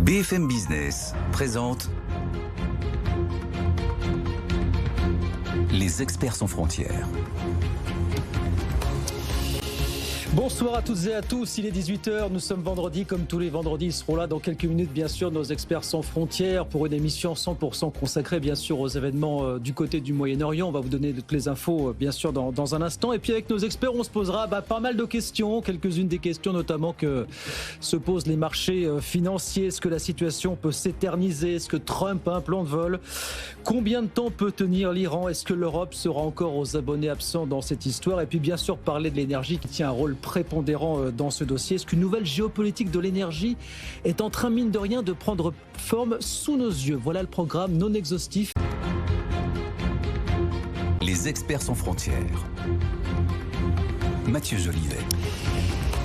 BFM Business présente Les experts sans frontières. Bonsoir à toutes et à tous, il est 18h, nous sommes vendredi, comme tous les vendredis, ils seront là dans quelques minutes, bien sûr, nos experts sans frontières, pour une émission 100% consacrée, bien sûr, aux événements du côté du Moyen-Orient. On va vous donner toutes les infos, bien sûr, dans un instant. Et puis avec nos experts, on se posera pas mal de questions, quelques-unes des questions notamment que se posent les marchés financiers. Est-ce que la situation peut s'éterniser? Est-ce que Trump a un plan de vol? Combien de temps peut tenir l'Iran? Est-ce que l'Europe sera encore aux abonnés absents dans cette histoire? Et puis bien sûr, parler de l'énergie qui tient un rôle prépondérant dans ce dossier. Est-ce qu'une nouvelle géopolitique de l'énergie est en train, mine de rien, de prendre forme sous nos yeux? Voilà le programme non exhaustif. Les experts sans frontières. Mathieu Jolivet.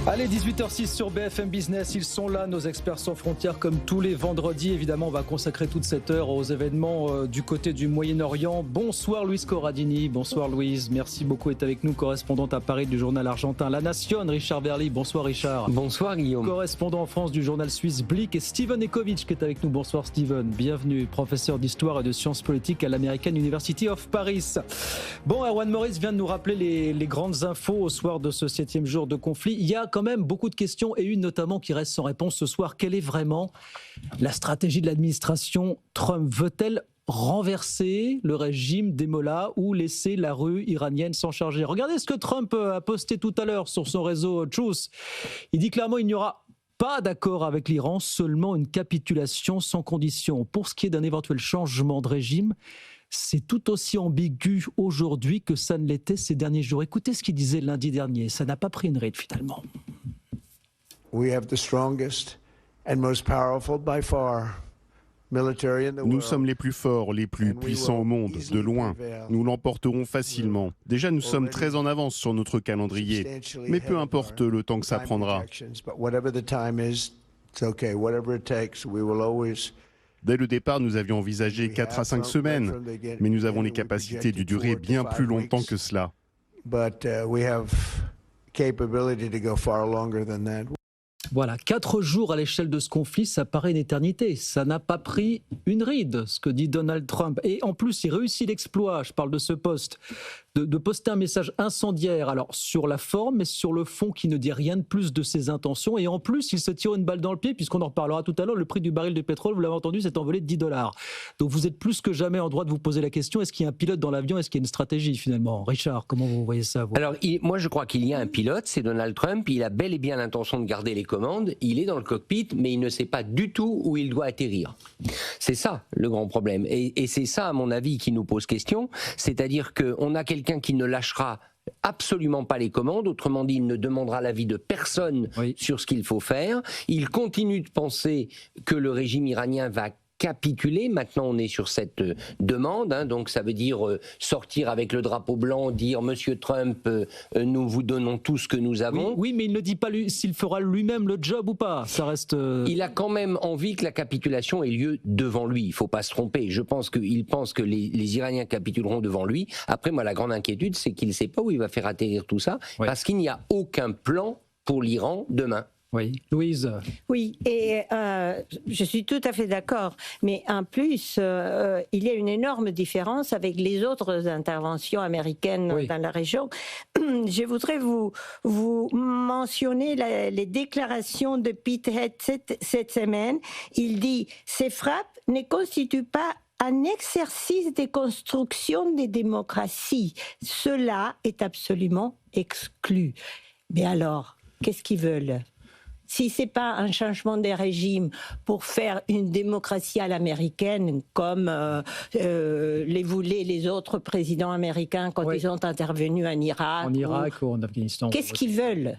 Allez, 18h06 sur BFM Business, ils sont là, nos experts sans frontières, comme tous les vendredis. Évidemment, on va consacrer toute cette heure aux événements du côté du Moyen-Orient. Bonsoir Louise Corradini, bonsoir Louise, merci beaucoup d'être avec nous, correspondante à Paris du journal argentin La Nation. Richard Verly, bonsoir Richard. Bonsoir Guillaume. Correspondant en France du journal suisse Blick, et Steven Ekovic qui est avec nous. Bonsoir Steven, bienvenue, professeur d'histoire et de sciences politiques à l'American University of Paris. Bon, Erwan Morris vient de nous rappeler les grandes infos au soir de ce 7e jour de conflit. Il y a quand même beaucoup de questions et une notamment qui reste sans réponse ce soir. Quelle est vraiment la stratégie de l'administration Trump? Veut-elle renverser le régime des mollahs ou laisser la rue iranienne s'en charger? Regardez ce que Trump a posté tout à l'heure sur son réseau Truth. Il dit clairement il n'y aura pas d'accord avec l'Iran, seulement une capitulation sans condition. Pour ce qui est d'un éventuel changement de régime, c'est tout aussi ambigu aujourd'hui que ça ne l'était ces derniers jours. Écoutez ce qu'il disait lundi dernier, ça n'a pas pris une ride finalement. Nous sommes les plus forts, les plus puissants au monde, de loin. Nous l'emporterons facilement. Déjà, nous sommes très en avance sur notre calendrier. Mais peu importe le temps que ça prendra. Dès le départ, nous avions envisagé 4 à 5 semaines, mais nous avons les capacités de durer bien plus longtemps que cela. Voilà, 4 jours à l'échelle de ce conflit, ça paraît une éternité. Ça n'a pas pris une ride, ce que dit Donald Trump. Et en plus, il réussit l'exploit, je parle de ce poste, de poster un message incendiaire, alors sur la forme, mais sur le fond qui ne dit rien de plus de ses intentions. Et en plus, il se tire une balle dans le pied, puisqu'on en reparlera tout à l'heure, le prix du baril de pétrole, vous l'avez entendu, s'est envolé de $10. Donc vous êtes plus que jamais en droit de vous poser la question, est-ce qu'il y a un pilote dans l'avion, est-ce qu'il y a une stratégie finalement? Richard, comment vous voyez ça vous? Alors, moi je crois qu'il y a un pilote, c'est Donald Trump, il a bel et bien l'intention de garder les commandes, il est dans le cockpit, mais il ne sait pas du tout où il doit atterrir. C'est ça le grand problème. Et c'est ça, à mon avis, qui nous pose question, c'est-à-dire qu'on a quelqu'un qui ne lâchera absolument pas les commandes, autrement dit, il ne demandera l'avis de personne sur ce qu'il faut faire. Il continue de penser que le régime iranien va capituler. Maintenant, on est sur cette demande, donc ça veut dire sortir avec le drapeau blanc, dire Monsieur Trump, nous vous donnons tout ce que nous avons. Oui, mais il ne dit pas s'il fera lui-même le job ou pas. Ça reste. Il a quand même envie que la capitulation ait lieu devant lui. Il ne faut pas se tromper. Je pense qu'il pense que les Iraniens capituleront devant lui. Après, moi, la grande inquiétude, c'est qu'il ne sait pas où il va faire atterrir tout ça, parce qu'il n'y a aucun plan pour l'Iran demain. Oui, Louise. Oui, et je suis tout à fait d'accord. Mais en plus, il y a une énorme différence avec les autres interventions américaines dans la région. Je voudrais vous mentionner les déclarations de Pete Hegseth cette semaine. Il dit « Ces frappes ne constituent pas un exercice de construction des démocraties. Cela est absolument exclu. » Mais alors, qu'est-ce qu'ils veulent ? Si ce n'est pas un changement des régimes pour faire une démocratie à l'américaine, comme les voulaient les autres présidents américains quand ils ont intervenu en Irak. En Irak ou en Afghanistan. Qu'est-ce qu'ils veulent ?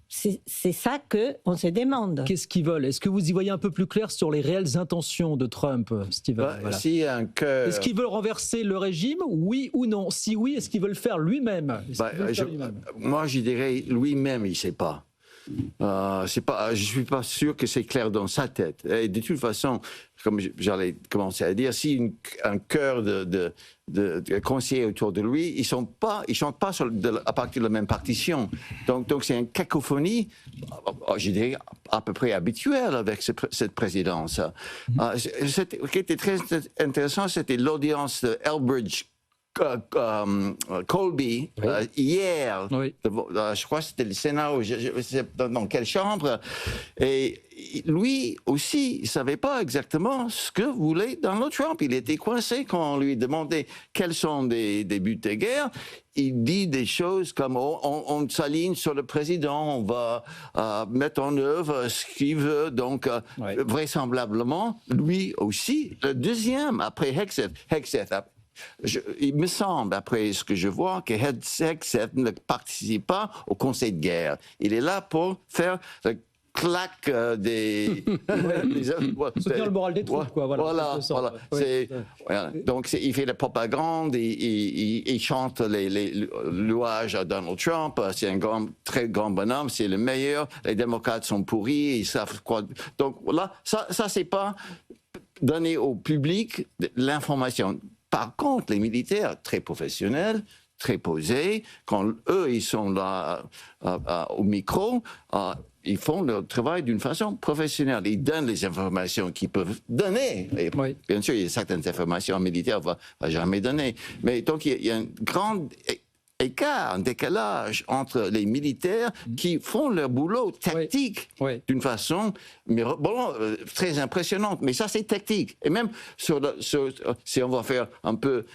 C'est ça qu'on se demande. Qu'est-ce qu'ils veulent? Est-ce que vous y voyez un peu plus clair sur les réelles intentions de Trump, Steven? Est-ce qu'il veut renverser le régime, oui ou non? Si oui, est-ce qu'il veut le faire lui-même? Moi, je dirais lui-même, il ne sait pas. je suis pas sûr que c'est clair dans sa tête. Et de toute façon, comme j'allais commencer à dire, si un chœur de conseillers autour de lui, ils chantent pas à partir de la même partition. Donc c'est une cacophonie, je dirais, à peu près habituelle avec cette présidence. Ce qui était très intéressant, c'était l'audience de Elbridge Colby hier, je crois que c'était le Sénat, je sais dans quelle chambre, et lui aussi, il ne savait pas exactement ce que voulait Donald Trump. Il était coincé quand on lui demandait quels sont des buts de guerre. Il dit des choses comme on s'aligne sur le président, on va mettre en œuvre ce qu'il veut. Donc, vraisemblablement, lui aussi, le deuxième après Hegseth, il me semble, après ce que je vois, que Hegseth ne participe pas au Conseil de guerre. Il est là pour faire le claque des... soutenir le moral des troupes, quoi. Voilà. Donc, il fait la propagande, il chante les louages à Donald Trump. C'est un très grand bonhomme, c'est le meilleur. Les démocrates sont pourris, ils savent quoi. Donc, là, ça c'est pas donner au public l'information. Par contre, les militaires, très professionnels, très posés, quand eux, ils sont là au micro, ils font leur travail d'une façon professionnelle. Ils donnent les informations qu'ils peuvent donner. Et bien sûr, il y a certaines informations militaires ne vont jamais donner. Mais donc, il y a un grand écart, un décalage entre les militaires qui font leur boulot tactique d'une façon très impressionnante. Mais ça, c'est tactique. Et même si on va faire un peu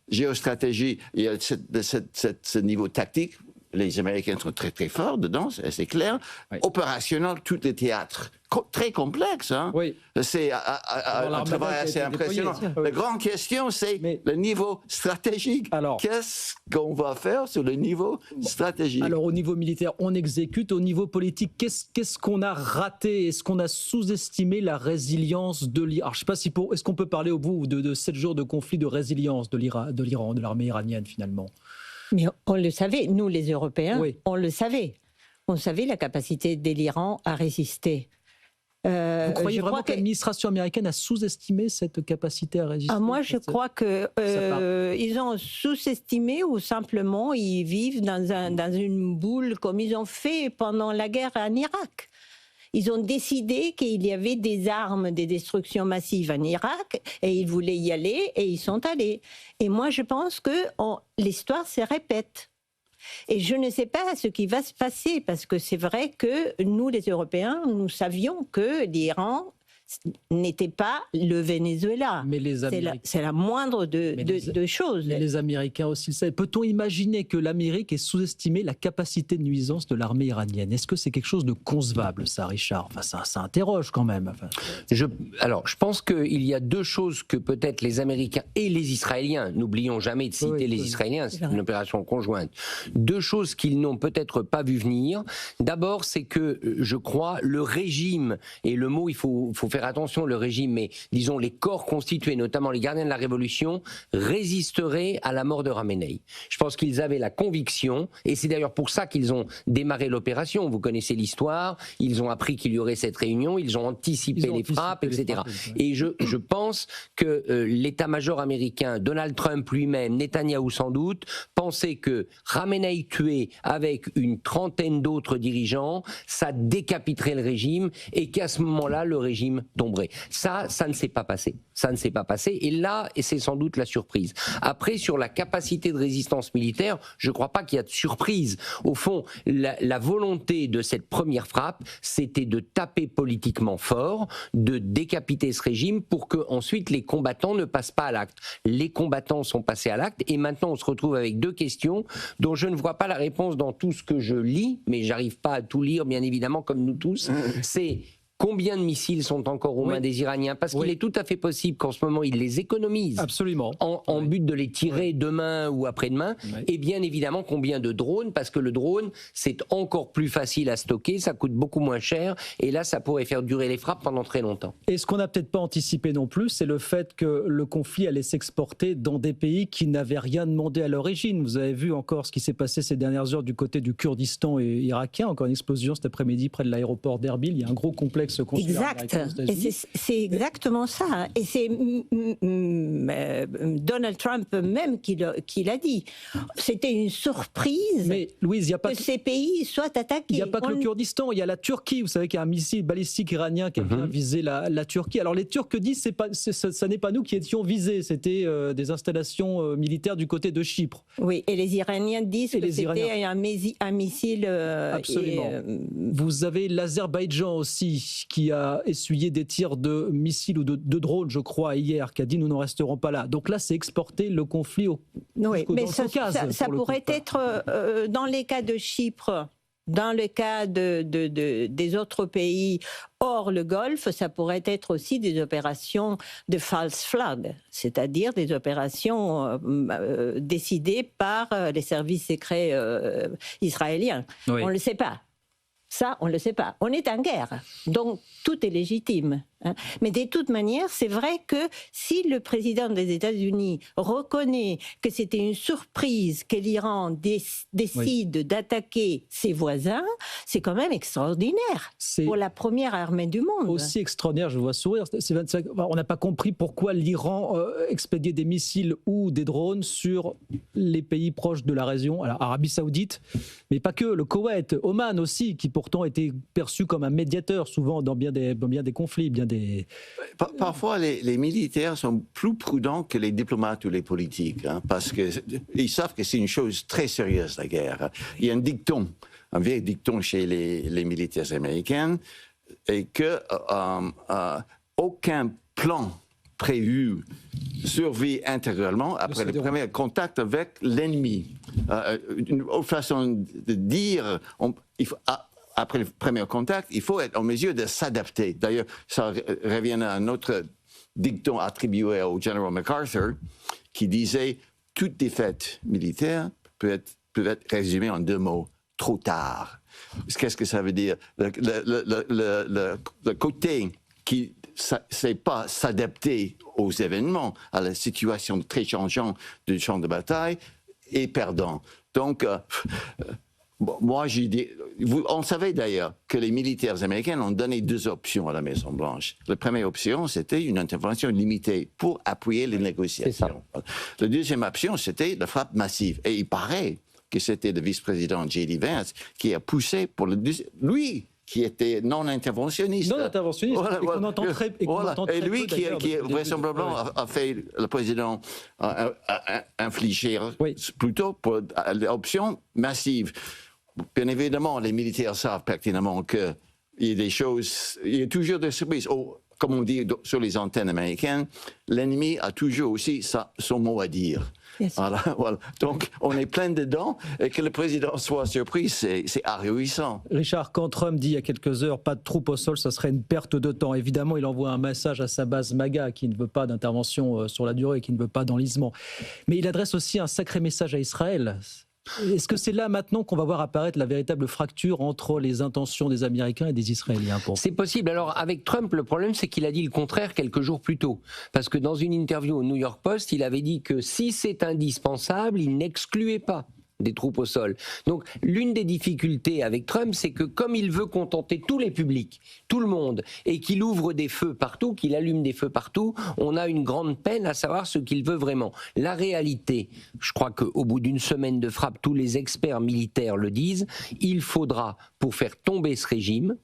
géostratégie, il y a ce niveau tactique. Les Américains sont très très forts dedans, c'est clair. Opérationnel, tous les théâtres. Très complexe, hein. C'est un travail assez impressionnant. La grande question, c'est le niveau stratégique. Qu'est-ce qu'on va faire sur le niveau stratégique? Alors, au niveau militaire, on exécute. Au niveau politique, qu'est-ce qu'on a raté? Est-ce qu'on a sous-estimé la résilience de l'Iran? Je ne sais pas si est-ce qu'on peut parler au bout de 7 jours de conflit de résilience de l'Iran, de l'armée iranienne, finalement? Mais on le savait, nous les Européens, on le savait. On savait la capacité de l'Iran à résister. Vous croyez vraiment que l'administration américaine a sous-estimé cette capacité à résister? Moi, je crois qu'ils ont sous-estimé ou simplement ils vivent dans une boule comme ils ont fait pendant la guerre en Irak. Ils ont décidé qu'il y avait des armes de destruction massive en Irak et ils voulaient y aller et ils sont allés. Et moi, je pense que l'histoire se répète. Et je ne sais pas ce qui va se passer parce que c'est vrai que nous, les Européens, nous savions que l'Iran n'était pas le Venezuela. Mais c'est la moindre de choses. Mais les Américains aussi le savent. Peut-on imaginer que l'Amérique ait sous-estimé la capacité de nuisance de l'armée iranienne? Est-ce que c'est quelque chose de concevable, ça, Richard? Ça interroge quand même. Je pense qu'il y a deux choses que peut-être les Américains et les Israéliens, n'oublions jamais de citer les Israéliens, c'est une opération conjointe, deux choses qu'ils n'ont peut-être pas vu venir. D'abord, c'est que, je crois, le régime, et le mot, il faut faire attention, le régime, mais disons les corps constitués, notamment les gardiens de la Révolution, résisteraient à la mort de Khamenei. Je pense qu'ils avaient la conviction, et c'est d'ailleurs pour ça qu'ils ont démarré l'opération. Vous connaissez l'histoire, ils ont appris qu'il y aurait cette réunion, ils ont anticipé les frappes, etc. Et je pense que l'état-major américain, Donald Trump lui-même, Netanyahou sans doute, pensait que Khamenei tué avec une trentaine d'autres dirigeants, ça décapiterait le régime, et qu'à ce moment-là, le régime tomberait. Ça ne s'est pas passé. Ça ne s'est pas passé. Et là, c'est sans doute la surprise. Après, sur la capacité de résistance militaire, je ne crois pas qu'il y a de surprise. Au fond, la volonté de cette première frappe, c'était de taper politiquement fort, de décapiter ce régime pour que ensuite les combattants ne passent pas à l'acte. Les combattants sont passés à l'acte et maintenant on se retrouve avec deux questions dont je ne vois pas la réponse dans tout ce que je lis, mais j'arrive pas à tout lire, bien évidemment, comme nous tous. C'est Combien de missiles sont encore aux mains des Iraniens? Parce qu'il est tout à fait possible qu'en ce moment, ils les économisent. Absolument. En but de les tirer demain ou après-demain. Et bien évidemment, combien de drones? Parce que le drone, c'est encore plus facile à stocker, ça coûte beaucoup moins cher. Et là, ça pourrait faire durer les frappes pendant très longtemps. Et ce qu'on n'a peut-être pas anticipé non plus, c'est le fait que le conflit allait s'exporter dans des pays qui n'avaient rien demandé à l'origine. Vous avez vu encore ce qui s'est passé ces dernières heures du côté du Kurdistan irakien. Encore une explosion cet après-midi près de l'aéroport d'Erbil. Il y a un gros complexe consulaire américain aux États-Unis. C'est exactement ça. Et c'est Donald Trump même qui l'a dit. C'était une surprise. Mais Louise, il n'y a pas que ces pays soient attaqués. Il n'y a pas que le Kurdistan, il y a la Turquie. Vous savez qu'il y a un missile balistique iranien qui a bien visé la Turquie. Alors les Turcs disent ça n'est pas nous qui étions visés, c'était des installations militaires du côté de Chypre. Oui, et les Iraniens disent que c'était un missile. Absolument. Vous avez l'Azerbaïdjan aussi qui a essuyé des tirs de missiles ou de drones, je crois, hier, qui a dit nous n'en resterons pas là. Donc là, c'est exporter le conflit au Caucase. Ça pourrait être dans les cas de Chypre. Dans le cas des autres pays hors le Golfe, ça pourrait être aussi des opérations de false flag, c'est-à-dire des opérations décidées par les services secrets israéliens. Oui. On ne le sait pas. Ça, on ne le sait pas. On est en guerre, donc tout est légitime. Mais de toute manière, c'est vrai que si le président des États-Unis reconnaît que c'était une surprise que l'Iran décide d'attaquer ses voisins, c'est quand même extraordinaire pour la première armée du monde. Aussi extraordinaire, je vois sourire. On n'a pas compris pourquoi l'Iran expédiait des missiles ou des drones sur les pays proches de la région, alors Arabie Saoudite, mais pas que, le Koweït, Oman aussi, qui pourtant était perçu comme un médiateur souvent dans bien des conflits, Parfois, les militaires sont plus prudents que les diplomates ou les politiques, parce qu'ils savent que c'est une chose très sérieuse, la guerre. Il y a un vieil dicton chez les militaires américains, et que aucun plan prévu survit intégralement après le premier contact avec l'ennemi. Une autre façon de dire, après le premier contact, il faut être en mesure de s'adapter. D'ailleurs, ça revient à un autre dicton attribué au général MacArthur qui disait « Toute défaite militaire peut être résumée en 2 mots, trop tard ». Qu'est-ce que ça veut dire? Le côté qui ne sait pas s'adapter aux événements, à la situation très changeante du champ de bataille, est perdant. Donc, moi, on savait d'ailleurs que les militaires américains ont donné 2 options à la Maison-Blanche. La première option, c'était une intervention limitée pour appuyer les négociations. La deuxième option, c'était la frappe massive. Et il paraît que c'était le vice-président J.D. Vance qui a poussé pour lui, qui était non-interventionniste. Non-interventionniste, voilà, et qu'on entend très, et lui qui vraisemblablement a fait le président infliger plutôt pour l'option massive. Bien évidemment, les militaires savent pertinemment qu'il y a des choses, il y a toujours des surprises. Comme on dit sur les antennes américaines, l'ennemi a toujours aussi son mot à dire. Voilà. Donc, on est plein dedans, et que le président soit surpris, c'est ahurissant. Richard, quand Trump dit il y a quelques heures, pas de troupes au sol, ça serait une perte de temps. Évidemment, il envoie un message à sa base MAGA, qui ne veut pas d'intervention sur la durée, qui ne veut pas d'enlisement. Mais il adresse aussi un sacré message à Israël. Est-ce que c'est là maintenant qu'on va voir apparaître la véritable fracture entre les intentions des Américains et des Israéliens? C'est possible. Alors avec Trump, le problème c'est qu'il a dit le contraire quelques jours plus tôt. Parce que dans une interview au New York Post, il avait dit que si c'est indispensable, il n'excluait pas des troupes au sol. Donc l'une des difficultés avec Trump, c'est que comme il veut contenter tous les publics, tout le monde, et qu'il ouvre des feux partout, qu'il allume des feux partout, on a une grande peine à savoir ce qu'il veut vraiment. La réalité, je crois qu'au bout d'une semaine de frappe, tous les experts militaires le disent, il faudra, pour faire tomber ce régime,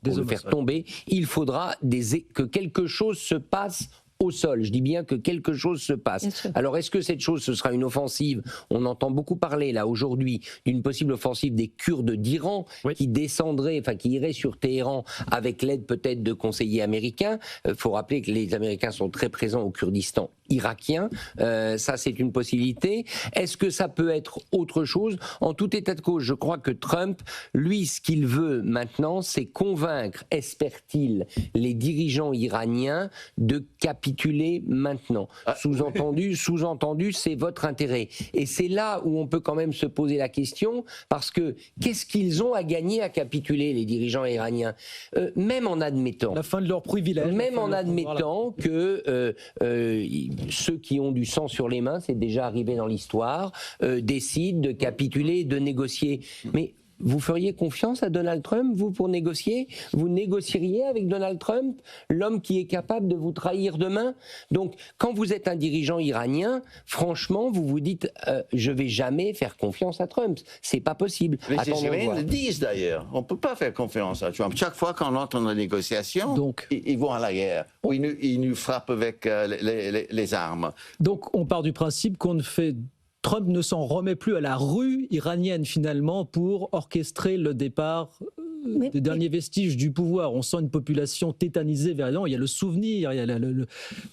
il faudra que quelque chose se passe au sol. Je dis bien que quelque chose se passe. Alors, est-ce que cette chose, ce sera une offensive? On entend beaucoup parler, là, aujourd'hui, d'une possible offensive des Kurdes d'Iran, qui descendraient, enfin, qui iraient sur Téhéran avec l'aide peut-être de conseillers américains. Il faut rappeler que les Américains sont très présents au Kurdistan irakien. Ça, c'est une possibilité. Est-ce que ça peut être autre chose? En tout état de cause, je crois que Trump, lui, ce qu'il veut maintenant, c'est convaincre, espère-t-il, les dirigeants iraniens de capituler maintenant. Sous-entendu, c'est votre intérêt. Et c'est là où on peut quand même se poser la question, parce que qu'est-ce qu'ils ont à gagner à capituler, les dirigeants iraniens? Même en admettant... La fin de leur privilège. Même en admettant que ceux qui ont du sang sur les mains, c'est déjà arrivé dans l'histoire, décident de capituler, de négocier. Mais vous feriez confiance à Donald Trump, vous, pour négocier? Vous négocieriez avec Donald Trump, l'homme qui est capable de vous trahir demain? Donc, quand vous êtes un dirigeant iranien, franchement, vous vous dites je vais jamais faire confiance à Trump. C'est pas possible. Les Iraniens le disent d'ailleurs. On peut pas faire confiance à Trump. Chaque fois qu'on entre dans la négociation, ils vont à la guerre. Ou ils nous frappent avec les armes. Donc, on part du principe qu'on ne fait... Trump ne s'en remet plus à la rue iranienne, finalement, pour orchestrer le départ des derniers vestiges du pouvoir. On sent une population tétanisée vers l'Iran. Il y a le souvenir, il y a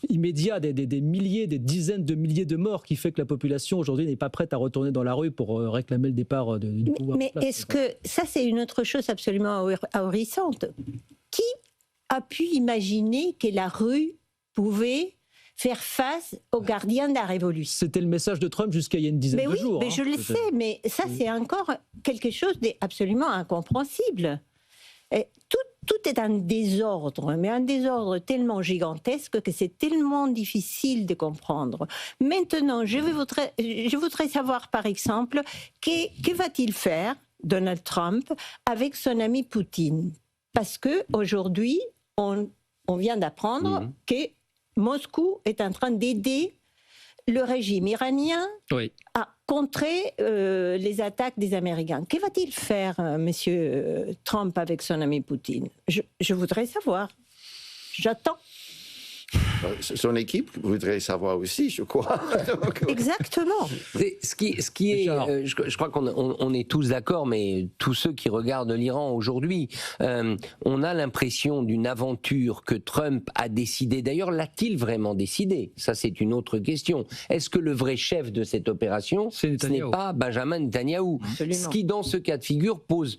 immédiat des milliers, des dizaines de milliers de morts qui fait que la population, aujourd'hui, n'est pas prête à retourner dans la rue pour réclamer le départ du pouvoir. Mais est-ce que... Ça, c'est une autre chose absolument ahurissante. Qui a pu imaginer que la rue pouvait faire face aux gardiens de la révolution? C'était le message de Trump jusqu'à il y a une dizaine de jours. Mais je le sais, mais ça, c'est encore quelque chose d'absolument incompréhensible. Et tout est un désordre, mais un désordre tellement gigantesque que c'est tellement difficile de comprendre. Maintenant, je voudrais savoir, par exemple, que va-t-il faire, Donald Trump, avec son ami Poutine? Parce qu'aujourd'hui, on vient d'apprendre que Moscou est en train d'aider le régime iranien à contrer les attaques des Américains. Que va-t-il faire, monsieur Trump, avec son ami Poutine? Je voudrais savoir. J'attends. Son équipe voudrait savoir aussi, je crois. Exactement. Ce qui est, je crois qu'on est tous d'accord, mais tous ceux qui regardent l'Iran aujourd'hui, on a l'impression d'une aventure que Trump a décidé. D'ailleurs, l'a-t-il vraiment décidé? Ça, c'est une autre question. Est-ce que le vrai chef de cette opération, ce n'est pas Benjamin Netanyahou? Ce qui, dans ce cas de figure, pose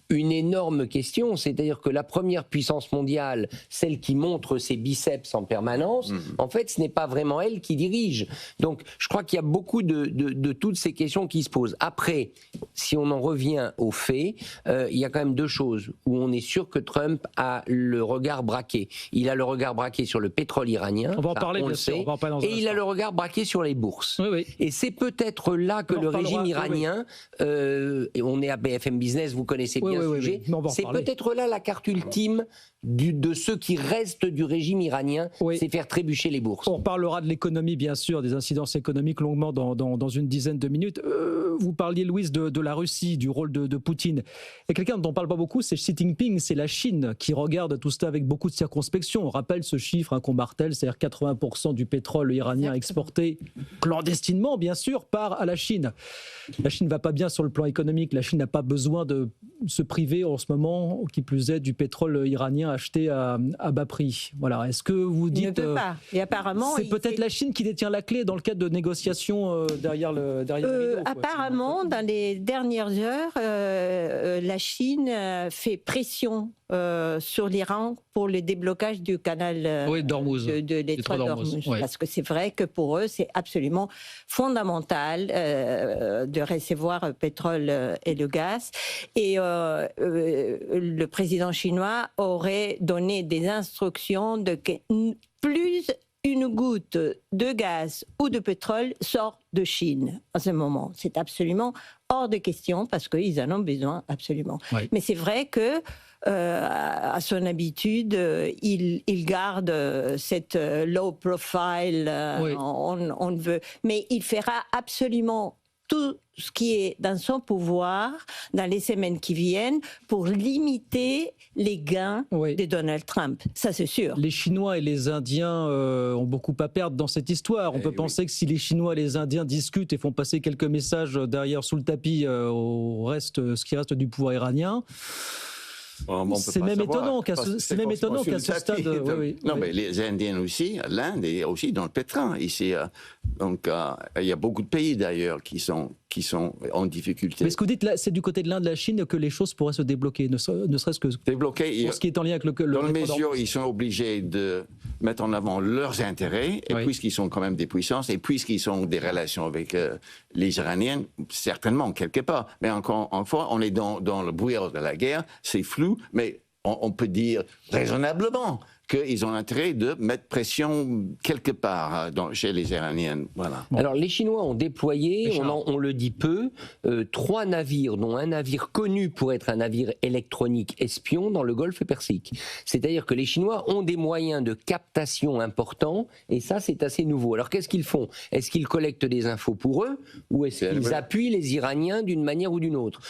une énorme question, c'est-à-dire que la première puissance mondiale, celle qui montre ses biceps en permanence, en fait, ce n'est pas vraiment elle qui dirige. Donc, je crois qu'il y a beaucoup de toutes ces questions qui se posent. Après, si on en revient aux faits, il y a quand même deux choses où on est sûr que Trump a le regard braqué. Il a le regard braqué sur le pétrole iranien, on va en parler, bien sûr, et il a le regard braqué sur les bourses. Et c'est peut-être là que le régime iranien, et on est à BFM Business, vous connaissez bien sujet. C'est peut-être là la carte ultime de ceux qui restent du régime iranien, c'est faire trébucher les bourses. On parlera de l'économie, bien sûr, des incidences économiques longuement dans une dizaine de minutes. Vous parliez, Louise, de la Russie, du rôle de Poutine. Et quelqu'un dont on ne parle pas beaucoup, c'est Xi Jinping, c'est la Chine qui regarde tout ça avec beaucoup de circonspection. On rappelle ce chiffre qu'on martèle, c'est-à-dire 80% du pétrole iranien exporté clandestinement, bien sûr, part à la Chine. La Chine ne va pas bien sur le plan économique. La Chine n'a pas besoin de se priver en ce moment, qui plus est, du pétrole iranien acheté à bas prix. Voilà. Est-ce que vous dites... Il ne peut pas. Et apparemment, c'est peut-être la Chine qui détient la clé dans le cadre de négociations derrière le rideau, apparemment, dans les dernières heures, la Chine fait pression sur l'Iran pour le déblocage du canal de l'étroit d'Ormuz. Parce que c'est vrai que pour eux, c'est absolument fondamental de recevoir pétrole et le gaz. Et le président chinois aurait donné des instructions de que plus une goutte de gaz ou de pétrole sort de Chine en ce moment. C'est absolument hors de question parce qu'ils en ont besoin absolument. Mais c'est vrai que à son habitude, il garde cette low profile. On veut, mais il fera absolument tout ce qui est dans son pouvoir dans les semaines qui viennent pour limiter les gains de Donald Trump. Ça, c'est sûr. Les Chinois et les Indiens ont beaucoup à perdre dans cette histoire. On peut penser que si les Chinois et les Indiens discutent et font passer quelques messages derrière sous le tapis au reste, ce qui reste du pouvoir iranien, c'est même étonnant qu'à ce stade. Non, mais les Indiens aussi, l'Inde est aussi dans le pétrin ici. Donc, il y a beaucoup de pays d'ailleurs qui sont en difficulté. Mais ce que vous dites là, c'est du côté de l'Inde, de la Chine que les choses pourraient se débloquer, ne serait-ce que débloquer, pour ce qui est en lien avec le dans la mesure, ils sont obligés de mettre en avant leurs intérêts, et puisqu'ils sont quand même des puissances, et puisqu'ils ont des relations avec les Iraniens, certainement, quelque part. Mais encore une fois, on est dans le brouillard de la guerre, c'est flou, mais on peut dire raisonnablement qu'ils ont intérêt de mettre pression quelque part chez les Iraniens. Voilà. Alors les Chinois ont déployé, on le dit peu, 3 navires, dont un navire connu pour être un navire électronique espion dans le Golfe Persique. C'est-à-dire que les Chinois ont des moyens de captation importants, et ça c'est assez nouveau. Alors qu'est-ce qu'ils font? Est-ce qu'ils collectent des infos pour eux, ou est-ce qu'ils appuient les Iraniens d'une manière ou d'une autre?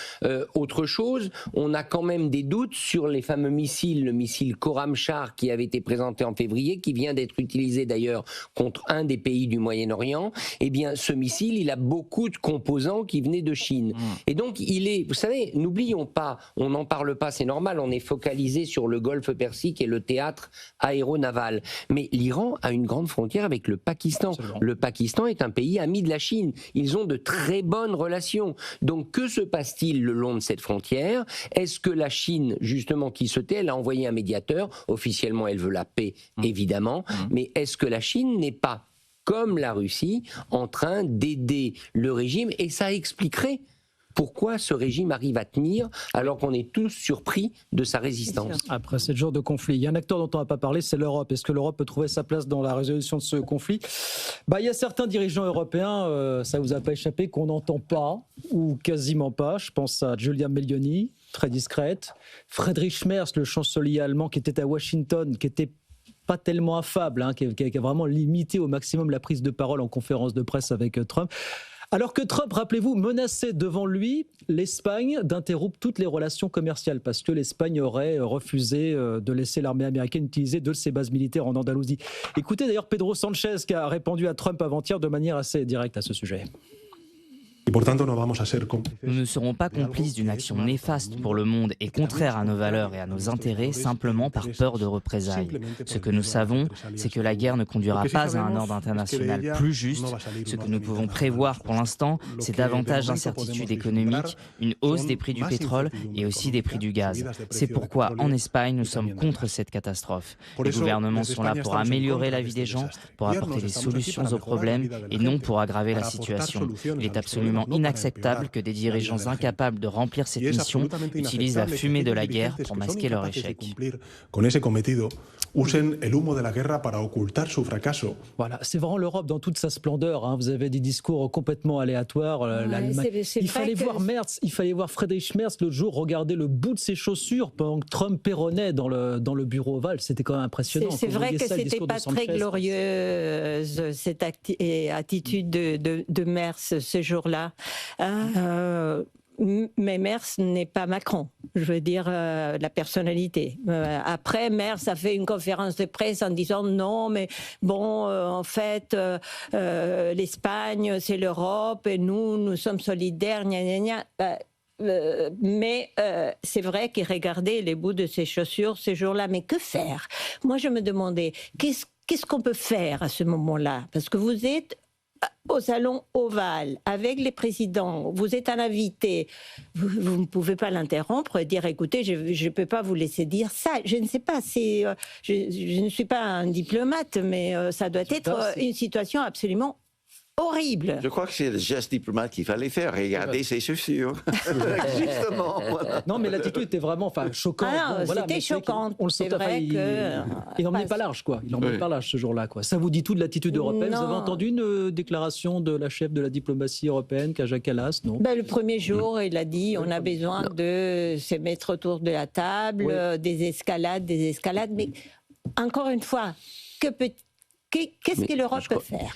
Autre chose, on a quand même des doutes sur les fameux missiles, le missile Khorramshahr qui avait été présenté en février, qui vient d'être utilisé d'ailleurs contre un des pays du Moyen-Orient. Eh bien, ce missile, il a beaucoup de composants qui venaient de Chine. Et donc, vous savez, n'oublions pas, on n'en parle pas, c'est normal, on est focalisé sur le Golfe Persique et le théâtre aéronaval. Mais l'Iran a une grande frontière avec le Pakistan. Absolument. Le Pakistan est un pays ami de la Chine. Ils ont de très bonnes relations. Donc, que se passe-t-il le long de cette frontière? Est-ce que la Chine, justement, qui se tait, elle a envoyé un médiateur? Officiellement, elle veut la paix, évidemment. Mais est-ce que la Chine n'est pas, comme la Russie, en train d'aider le régime? Et ça expliquerait pourquoi ce régime arrive à tenir alors qu'on est tous surpris de sa résistance. Après 7 jours de conflit, il y a un acteur dont on n'a pas parlé, c'est l'Europe. Est-ce que l'Europe peut trouver sa place dans la résolution de ce conflit? Il y a certains dirigeants européens, ça ne vous a pas échappé, qu'on n'entend pas, ou quasiment pas. Je pense à Giorgia Meloni, très discrète. Friedrich Merz, le chancelier allemand qui était à Washington, qui était pas tellement affable, qui a vraiment limité au maximum la prise de parole en conférence de presse avec Trump. Alors que Trump, rappelez-vous, menaçait devant lui l'Espagne d'interrompre toutes les relations commerciales parce que l'Espagne aurait refusé de laisser l'armée américaine utiliser de ses bases militaires en Andalousie. Écoutez d'ailleurs Pedro Sanchez qui a répondu à Trump avant-hier de manière assez directe à ce sujet. Nous ne serons pas complices d'une action néfaste pour le monde et contraire à nos valeurs et à nos intérêts simplement par peur de représailles. Ce que nous savons, c'est que la guerre ne conduira pas à un ordre international plus juste. Ce que nous pouvons prévoir pour l'instant, c'est davantage d'incertitudes économiques, une hausse des prix du pétrole et aussi des prix du gaz. C'est pourquoi, en Espagne, nous sommes contre cette catastrophe. Les gouvernements sont là pour améliorer la vie des gens, pour apporter des solutions aux problèmes et non pour aggraver la situation. Il est absolument inacceptable que des dirigeants incapables de remplir cette mission utilisent la fumée de la guerre pour masquer leur échec. Voilà, c'est vraiment l'Europe dans toute sa splendeur. Vous avez des discours complètement aléatoires. Il fallait voir Merz, il fallait voir Friedrich Merz l'autre jour regarder le bout de ses chaussures pendant que Trump péronnait dans le bureau ovale. C'était quand même impressionnant. C'est vrai que c'était pas très glorieuse cette attitude de Merz ce jour-là. Mais Merz n'est pas Macron, je veux dire la personnalité. Après, Merz a fait une conférence de presse en disant non, mais bon, en fait, l'Espagne, c'est l'Europe et nous sommes solidaires, gna gna gna. Mais c'est vrai qu'il regardait les bouts de ses chaussures ce jour-là. Mais que faire? Moi, je me demandais, qu'est-ce qu'on peut faire à ce moment-là? Parce que vous êtes au salon ovale, avec les présidents, vous êtes un invité, vous ne pouvez pas l'interrompre et dire écoutez, je ne peux pas vous laisser dire ça. Je ne sais pas, je ne suis pas un diplomate, mais ça doit être une situation absolument horrible. Je crois que c'est le geste diplomate qu'il fallait faire, regarder ses chaussures. Justement. Voilà. Non, mais l'attitude était vraiment choquante. C'était choquant. On le sentait vrai il n'en menait pas large, quoi. Il n'en menait pas large ce jour-là, quoi. Ça vous dit tout de l'attitude européenne? Vous avez entendu une déclaration de la chef de la diplomatie européenne, Kaja Kallas, non? Le premier jour, il a dit on a besoin de se mettre autour de la table, des escalades. Mais encore une fois, Qu'est-ce que l'Europe peut faire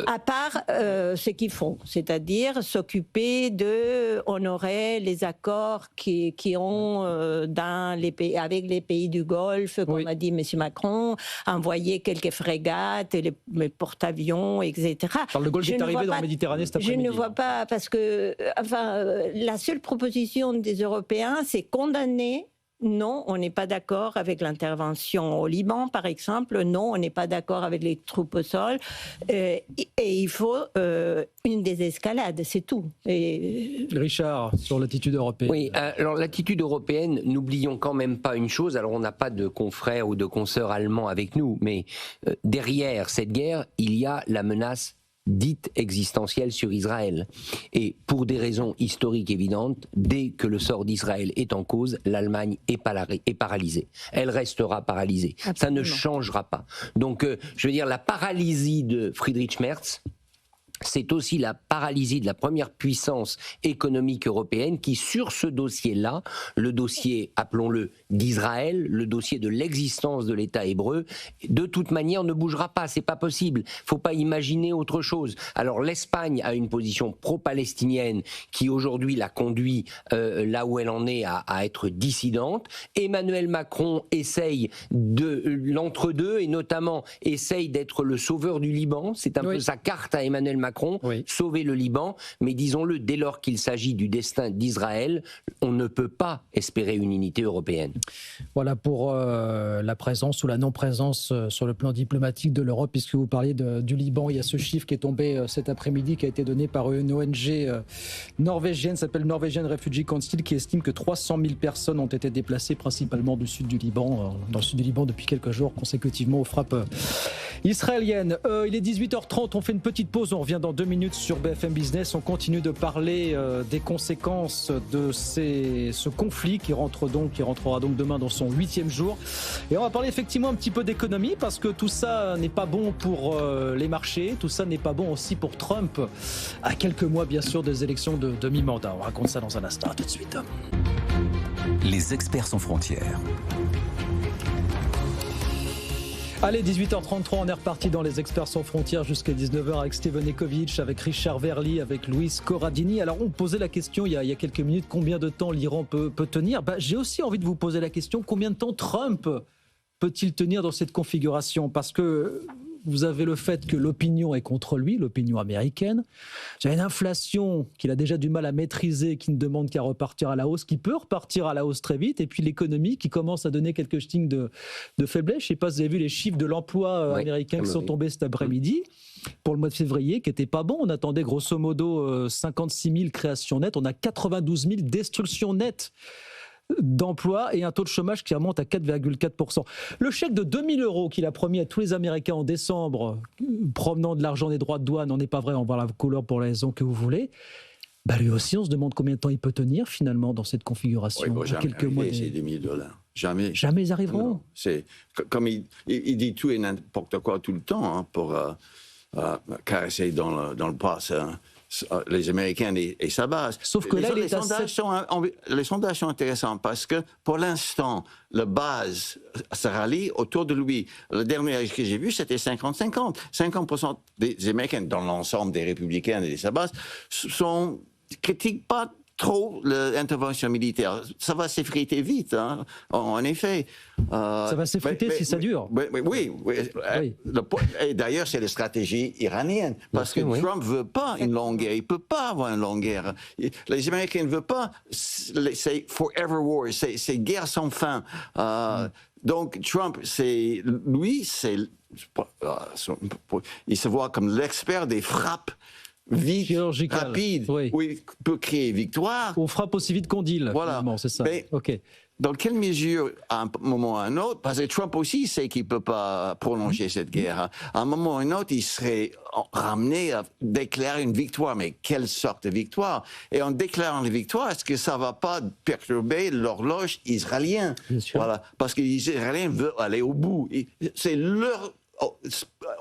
à part ce qu'ils font, c'est-à-dire s'occuper de honorer les accords qui ont dans les pays, avec les pays du Golfe, comme a dit M. Macron, envoyer quelques frégates, les porte-avions, etc. Alors, le Golfe est arrivé dans la Méditerranée cet après-midi. Je ne vois pas, parce que la seule proposition des Européens, c'est condamner. Non, on n'est pas d'accord avec l'intervention au Liban, par exemple. Non, on n'est pas d'accord avec les troupes au sol. Et il faut une désescalade, c'est tout. Richard, sur l'attitude européenne. Oui, alors l'attitude européenne, n'oublions quand même pas une chose. Alors on n'a pas de confrères ou de consoeurs allemands avec nous, mais derrière cette guerre, il y a la menace dite existentielle sur Israël. Et pour des raisons historiques évidentes, dès que le sort d'Israël est en cause, l'Allemagne est paralysée. Elle restera paralysée. Absolument. Ça ne changera pas. Donc, je veux dire, la paralysie de Friedrich Merz, c'est aussi la paralysie de la première puissance économique européenne qui, sur ce dossier-là, le dossier, appelons-le, d'Israël, le dossier de l'existence de l'État hébreu, de toute manière ne bougera pas, c'est pas possible. Faut pas imaginer autre chose. Alors l'Espagne a une position pro-palestinienne qui aujourd'hui la conduit là où elle en est à être dissidente. Emmanuel Macron essaye de l'entre-deux et notamment essaye d'être le sauveur du Liban. C'est un peu sa carte à Emmanuel Macron. Sauver le Liban, mais disons-le, dès lors qu'il s'agit du destin d'Israël, on ne peut pas espérer une unité européenne. Voilà pour la présence ou la non-présence sur le plan diplomatique de l'Europe, puisque vous parliez du Liban. Il y a ce chiffre qui est tombé cet après-midi, qui a été donné par une ONG norvégienne, s'appelle Norwegian Refugee Council, qui estime que 300 000 personnes ont été déplacées, principalement du sud du Liban, dans le sud du Liban depuis quelques jours, consécutivement aux frappes israéliennes. Il est 18h30, on fait une petite pause, on revient dans 2 minutes sur BFM Business. On continue de parler des conséquences de ce conflit qui rentrera donc demain dans son 8e jour. Et on va parler effectivement un petit peu d'économie parce que tout ça n'est pas bon pour les marchés, tout ça n'est pas bon aussi pour Trump, à quelques mois bien sûr des élections de mi-mandat. On raconte ça dans un instant, à tout de suite. Les experts sans frontières. Allez, 18h33, on est reparti dans les Experts sans frontières jusqu'à 19h avec Steven Ekovitch, avec Richard Verly, avec Luis Corradini. Alors, on posait la question il y a quelques minutes, combien de temps l'Iran peut tenir ? J'ai aussi envie de vous poser la question, combien de temps Trump peut-il tenir dans cette configuration ? Parce que vous avez le fait que l'opinion est contre lui, l'opinion américaine. J'ai une inflation qu'il a déjà du mal à maîtriser, qui ne demande qu'à repartir à la hausse, qui peut repartir à la hausse très vite. Et puis l'économie qui commence à donner quelques signes de faiblesse. Je ne sais pas si vous avez vu les chiffres de l'emploi américain qui sont tombés cet après-midi. Pour le mois de février, qui n'était pas bon. On attendait grosso modo 56 000 créations nettes. On a 92 000 destructions nettes d'emploi et un taux de chômage qui remonte à 4,4%. Le chèque de 2 000 € qu'il a promis à tous les Américains en décembre, provenant de l'argent des droits de douane, on n'est pas vrai, on va la couleur pour la raison que vous voulez. Lui aussi, on se demande combien de temps il peut tenir finalement dans cette configuration. Oui, jamais quelques mois. C'est des $1 000. Jamais. Jamais ils arriveront. Non, c'est comme il dit tout et n'importe quoi tout le temps pour caresser dans le poste. Les Américains et sa base. Sauf que là, les sondages sont intéressants parce que, pour l'instant, la base se rallie autour de lui. Le dernier que j'ai vu, c'était 50-50. 50% des Américains, dans l'ensemble des républicains et de sa base, critiquent pas trop l'intervention militaire. Ça va s'effriter vite, hein, en effet. Ça va s'effriter si ça dure. Oui. Et d'ailleurs, c'est la stratégie iranienne. Parce que Trump ne veut pas une longue guerre. Il ne peut pas avoir une longue guerre. Les Américains ne veulent pas ces forever wars, ces guerres sans fin. Donc, Trump, il se voit comme l'expert des frappes vite, rapide, oui, peut créer victoire. On frappe aussi vite qu'on deal. Voilà. C'est ça. Mais dans quelle mesure, à un moment ou à un autre, parce que Trump aussi sait qu'il ne peut pas prolonger cette guerre, à un moment ou à un autre, il serait ramené à déclarer une victoire. Mais quelle sorte de victoire? Et en déclarant une victoire, est-ce que ça ne va pas perturber l'horloge israélienne? Voilà. Parce que les Israéliens veulent aller au bout. C'est leur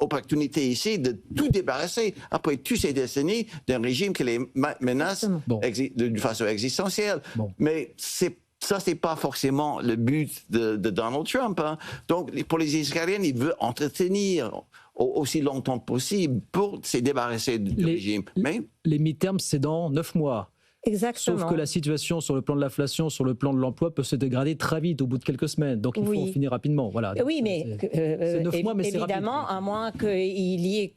opportunité ici de tout débarrasser après toutes ces décennies d'un régime qui les menace de façon existentielle. Mais c'est ça, c'est pas forcément le but de Donald Trump. Hein. Donc, pour les Israéliens, ils veulent entretenir aussi longtemps que possible pour se débarrasser du régime. Mais les midterms, c'est dans 9 mois. Exactement. Sauf que la situation sur le plan de l'inflation, sur le plan de l'emploi peut se dégrader très vite au bout de quelques semaines. Donc il faut en finir rapidement. Voilà. Oui, mais c'est 9 mois, mais c'est évidemment, rapide. à moins qu'il y ait,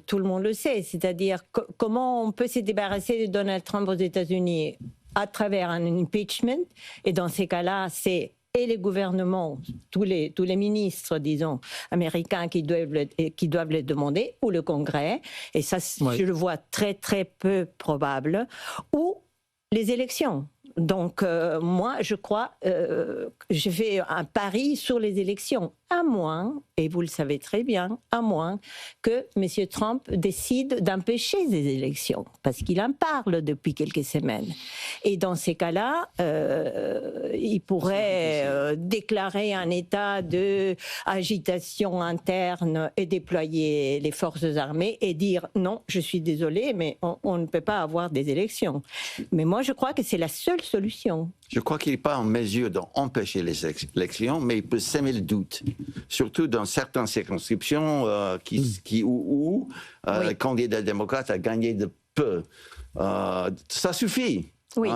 tout le monde le sait, c'est-à-dire comment on peut se débarrasser de Donald Trump aux États-Unis à travers un impeachment. Et dans ces cas-là, c'est et les gouvernements, tous les ministres, disons, américains qui doivent le demander, ou le Congrès, et ça, je le vois très, très peu probable, ou les élections. Donc, moi, je crois, je fais un pari sur les élections, à moins, et vous le savez très bien, à moins que M. Trump décide d'empêcher ces élections, parce qu'il en parle depuis quelques semaines. Et dans ces cas-là, il pourrait déclarer un état d'agitation interne et déployer les forces armées et dire « Non, je suis désolé, mais on ne peut pas avoir des élections ». Mais moi, je crois que c'est la seule solution. Je crois qu'il n'est pas en mesure d'empêcher les élections, mais il peut semer le doute, surtout dans certaines circonscriptions où le candidat démocrate a gagné de peu. Ça suffit. Oui.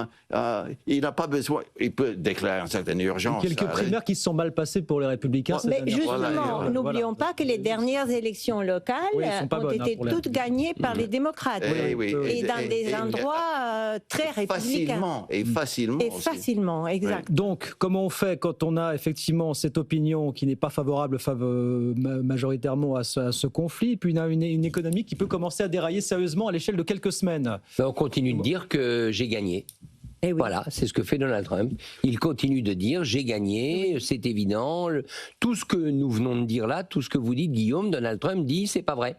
Il n'a pas besoin, il peut déclarer une certaine urgence. Quelques primaires qui se sont mal passées pour les Républicains. Mais justement, n'oublions pas que les dernières élections locales ont été toutes gagnées par les démocrates. Et dans des endroits très républicains. Et facilement. Et facilement, exact. Donc, comment on fait quand on a effectivement cette opinion qui n'est pas favorable majoritairement à ce conflit, puis une économie qui peut commencer à dérailler sérieusement à l'échelle de quelques semaines? On continue de dire que j'ai gagné. Eh oui. Voilà, c'est ce que fait Donald Trump. Il continue de dire j'ai gagné, c'est évident. Tout ce que nous venons de dire là, tout ce que vous dites, Guillaume, Donald Trump dit c'est pas vrai.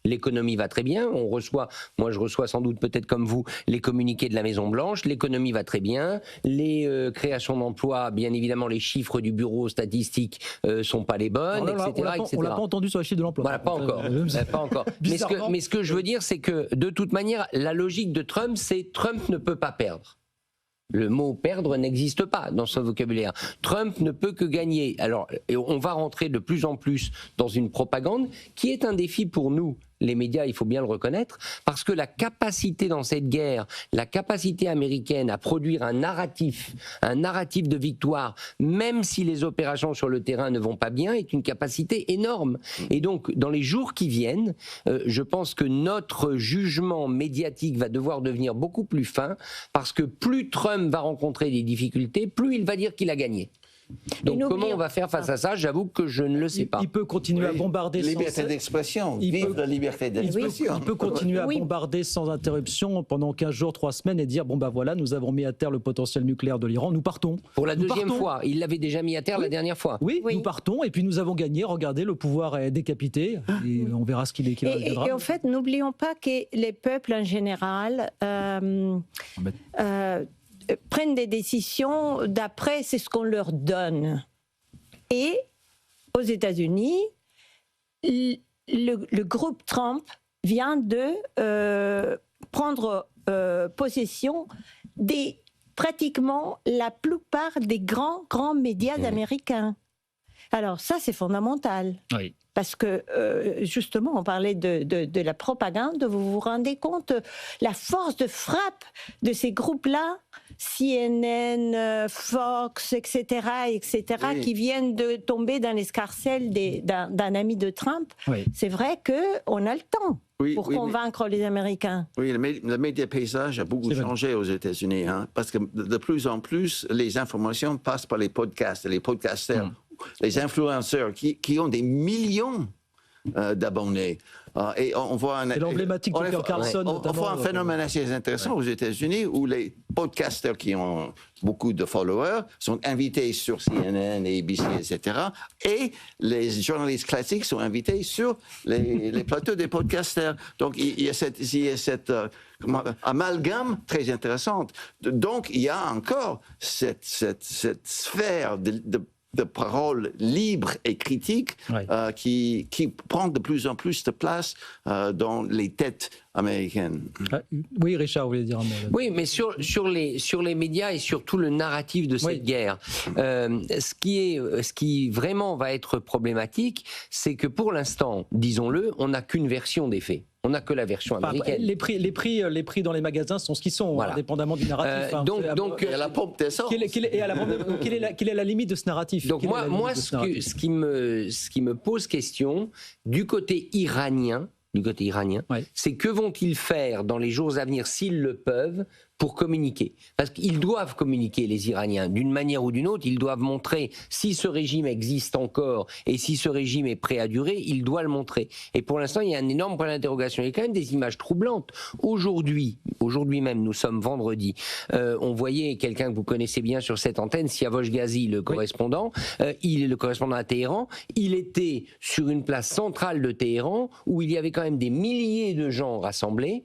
L'économie va très bien, moi je reçois sans doute peut-être comme vous les communiqués de la Maison-Blanche, l'économie va très bien, les créations d'emplois, bien évidemment les chiffres du bureau statistique sont pas les bonnes, etc. On l'a pas entendu sur les chiffres de l'emploi. Voilà, pas encore. Pas encore. Mais ce que je veux dire, c'est que de toute manière, la logique de Trump, c'est Trump ne peut pas perdre. Le mot perdre n'existe pas dans son vocabulaire. Trump ne peut que gagner. Alors, on va rentrer de plus en plus dans une propagande qui est un défi pour nous, les médias, il faut bien le reconnaître, parce que la capacité dans cette guerre, la capacité américaine à produire un narratif de victoire, même si les opérations sur le terrain ne vont pas bien, est une capacité énorme. Et donc, dans les jours qui viennent, je pense que notre jugement médiatique va devoir devenir beaucoup plus fin, parce que plus Trump va rencontrer des difficultés, plus il va dire qu'il a gagné. Donc comment on va faire face à ça? J'avoue que je ne le sais pas. Il peut continuer à bombarder liberté d'expression, vive la liberté d'expression. Il peut continuer à bombarder sans interruption pendant 15 jours, 3 semaines et dire bon bah voilà, nous avons mis à terre le potentiel nucléaire de l'Iran, nous partons. Pour la deuxième fois, il l'avait déjà mis à terre la dernière fois. Oui, nous partons et puis nous avons gagné, regardez, le pouvoir est décapité et on verra ce qu'il deviendra. Et en fait, n'oublions pas que les peuples en général prennent des décisions d'après c'est ce qu'on leur donne. Et aux États-Unis, le groupe Trump vient de prendre possession pratiquement la plupart des grands médias américains. Alors ça, c'est fondamental. Oui. Parce que, justement, on parlait de la propagande, vous vous rendez compte la force de frappe de ces groupes-là, CNN, Fox, etc., oui, qui viennent de tomber dans l'escarcelle d'un ami de Trump. Oui. C'est vrai qu'on a le temps pour convaincre les Américains. Oui, le média paysage a beaucoup changé aux États-Unis, hein, parce que de plus en plus, les informations passent par les podcasts, les podcasters. Les influenceurs qui ont des millions d'abonnés. Et on voit c'est l'emblématique de Tucker Carlson. On voit un phénomène assez intéressant aux États-Unis où les podcasters qui ont beaucoup de followers sont invités sur CNN, ABC, etc. Et les journalistes classiques sont invités sur les plateaux des podcasters. Donc il y a cette amalgame très intéressante. Donc il y a encore cette sphère de parole libre et critique qui prend de plus en plus de place dans les têtes américaine. Oui, Richard, vous voulez dire un mot. Oui, mais sur les médias et sur tout le narratif de cette guerre, ce qui vraiment va être problématique, c'est que pour l'instant, disons-le, on n'a qu'une version des faits. On n'a que la version américaine. Les prix dans les magasins sont ce qu'ils sont, indépendamment du narratif. Donc, et à la pompe d'essence. Quelle est la limite de ce narratif? Donc ce qui me pose question, du côté iranien, c'est que vont-ils faire dans les jours à venir, s'ils le peuvent, pour communiquer? Parce qu'ils doivent communiquer, les Iraniens, d'une manière ou d'une autre. Ils doivent montrer si ce régime existe encore et si ce régime est prêt à durer, il doit le montrer. Et pour l'instant, il y a un énorme point d'interrogation. Il y a quand même des images troublantes. Aujourd'hui même, nous sommes vendredi, on voyait quelqu'un que vous connaissez bien sur cette antenne, Siavosh Ghazi, le correspondant. Il est le correspondant à Téhéran. Il était sur une place centrale de Téhéran où il y avait quand même des milliers de gens rassemblés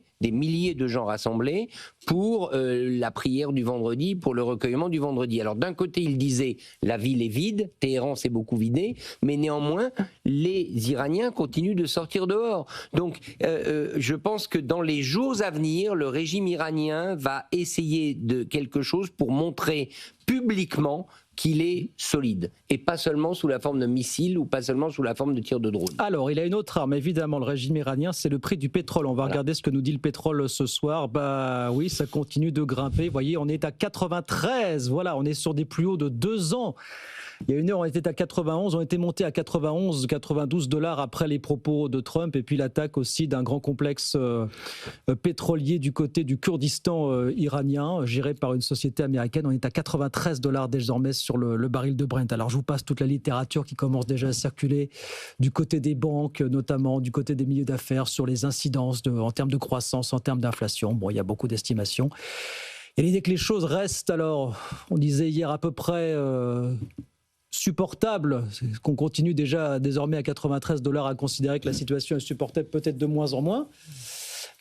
pour la prière du vendredi, pour le recueillement du vendredi. Alors d'un côté, il disait la ville est vide, Téhéran s'est beaucoup vidé, mais néanmoins, les Iraniens continuent de sortir dehors. Donc je pense que dans les jours à venir, le régime iranien va essayer de quelque chose pour montrer publiquement qu'il est solide, et pas seulement sous la forme de missiles ou pas seulement sous la forme de tirs de drone. Alors, il a une autre arme, évidemment, le régime iranien, c'est le prix du pétrole. On va regarder ce que nous dit le pétrole ce soir. Bah oui, ça continue de grimper. Vous voyez, on est à 93, voilà, on est sur des plus hauts de 2 ans. Il y a une heure, on était à 91, on était monté à 91, 92 $ après les propos de Trump et puis l'attaque aussi d'un grand complexe pétrolier du côté du Kurdistan iranien, géré par une société américaine. On est à 93 $ désormais sur le baril de Brent. Alors je vous passe toute la littérature qui commence déjà à circuler du côté des banques, notamment du côté des milieux d'affaires, sur les incidences en termes de croissance, en termes d'inflation. Bon, il y a beaucoup d'estimations. Et l'idée que les choses restent, alors, on disait hier à peu près supportable, qu'on continue déjà désormais à 93 $ à considérer que la situation est supportable peut-être de moins en moins.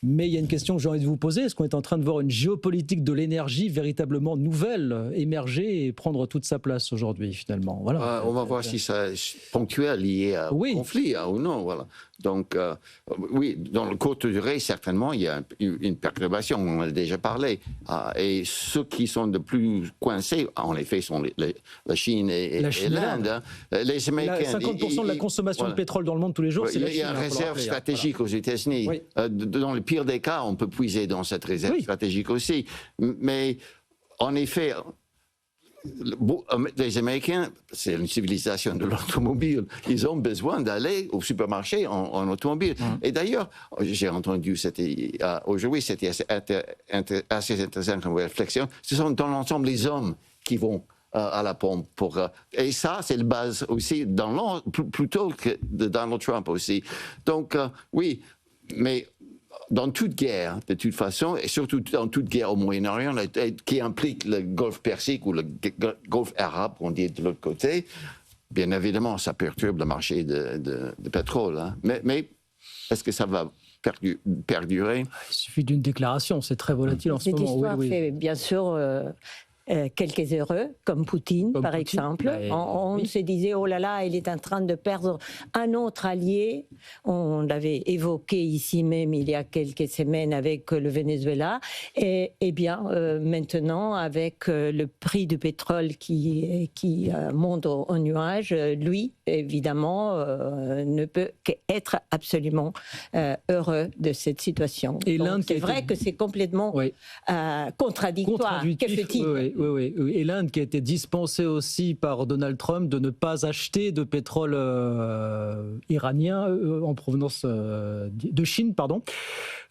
Mais il y a une question que j'ai envie de vous poser. Est-ce qu'on est en train de voir une géopolitique de l'énergie véritablement nouvelle émerger et prendre toute sa place aujourd'hui, finalement? Voilà. On va voir si ça est ponctuel, lié au conflit ou non. Voilà. Donc, oui, dans le courte durée, certainement, il y a une perturbation, on en a déjà parlé. Et ceux qui sont de plus coincés, en effet, sont la Chine et l'Inde. Les Américains... 50% de la consommation de pétrole dans le monde tous les jours, c'est la Chine. Il y a une réserve stratégique aux États-Unis. Oui. Dans le pire des cas, on peut puiser dans cette réserve stratégique aussi. Mais, en effet... Les Américains, c'est une civilisation de l'automobile. Ils ont besoin d'aller au supermarché en automobile. Et d'ailleurs, j'ai entendu, aujourd'hui, c'était assez intéressant comme réflexion. Ce sont dans l'ensemble les hommes qui vont à la pompe. Et ça, c'est la base aussi, plutôt que de Donald Trump aussi. Donc, oui, mais... Dans toute guerre, de toute façon, et surtout dans toute guerre au Moyen-Orient, qui implique le Golfe Persique ou le Golfe arabe, on dit de l'autre côté, bien évidemment, ça perturbe le marché de pétrole. Hein. Mais est-ce que ça va perdurer? Il suffit d'une déclaration, c'est très volatile en ce moment. Cette histoire fait bien sûr... quelques heureux, comme Poutine, par exemple. On se disait, oh là là, il est en train de perdre un autre allié. On l'avait évoqué ici même il y a quelques semaines avec le Venezuela. Et bien, maintenant, avec le prix du pétrole qui monte au nuage, lui, évidemment, ne peut qu'être absolument heureux de cette situation. Et l'Inde, c'est vrai que c'est complètement contradictoire. Que fait-il? Oui. Et l'Inde qui a été dispensée aussi par Donald Trump de ne pas acheter de pétrole iranien en provenance de Chine,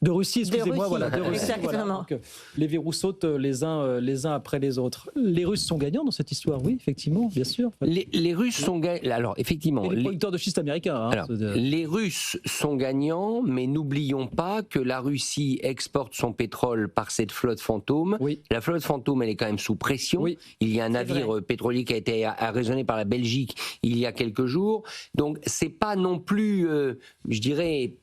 de Russie, excusez-moi. Voilà, de Russie. Exactement. Donc, les verrous sautent les uns après les autres. Les Russes sont gagnants dans cette histoire, oui, effectivement, bien sûr. Les Russes sont gagnants. Alors, effectivement. Et les producteurs de schiste américains. Les Russes sont gagnants, mais n'oublions pas que la Russie exporte son pétrole par cette flotte fantôme. Oui. La flotte fantôme, elle est quand même sous pression. Oui. Il y a un navire pétrolier qui a été arraisonné par la Belgique il y a quelques jours. Donc, c'est pas non plus, je dirais,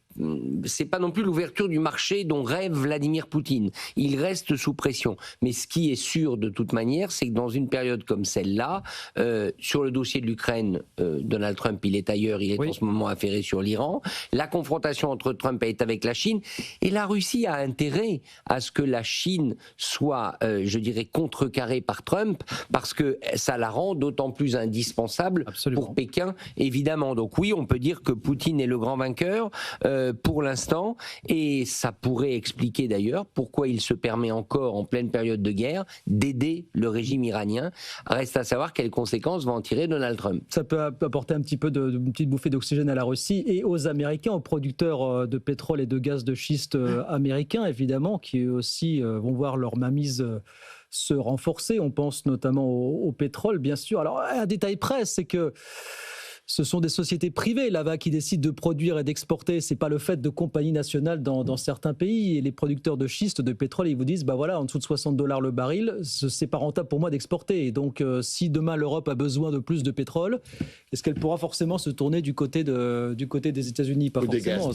c'est pas non plus l'ouverture du marché dont rêve Vladimir Poutine. Il reste sous pression. Mais ce qui est sûr de toute manière, c'est que dans une période comme celle-là, sur le dossier de l'Ukraine, Donald Trump, il est ailleurs, il est en ce moment affairé sur l'Iran. La confrontation entre Trump est avec la Chine. Et la Russie a intérêt à ce que la Chine soit, je dirais, contrecarrée par Trump, parce que ça la rend d'autant plus indispensable pour Pékin, évidemment. Donc oui, on peut dire que Poutine est le grand vainqueur pour l'instant, et ça pourrait expliquer d'ailleurs pourquoi il se permet encore, en pleine période de guerre, d'aider le régime iranien. Reste à savoir quelles conséquences va en tirer Donald Trump. Ça peut apporter un petit peu une petite bouffée d'oxygène à la Russie et aux Américains, aux producteurs de pétrole et de gaz de schiste américains, évidemment, qui aussi vont voir leur mainmise se renforcer. On pense notamment au pétrole, bien sûr. Alors, un détail près, c'est que ce sont des sociétés privées là-bas qui décident de produire et d'exporter. C'est pas le fait de compagnies nationales dans certains pays. Et les producteurs de schiste, de pétrole, ils vous disent, bah voilà, en dessous de $60 le baril, c'est pas rentable pour moi d'exporter. Et donc, si demain l'Europe a besoin de plus de pétrole, est-ce qu'elle pourra forcément se tourner du côté des États-Unis? Pas forcément.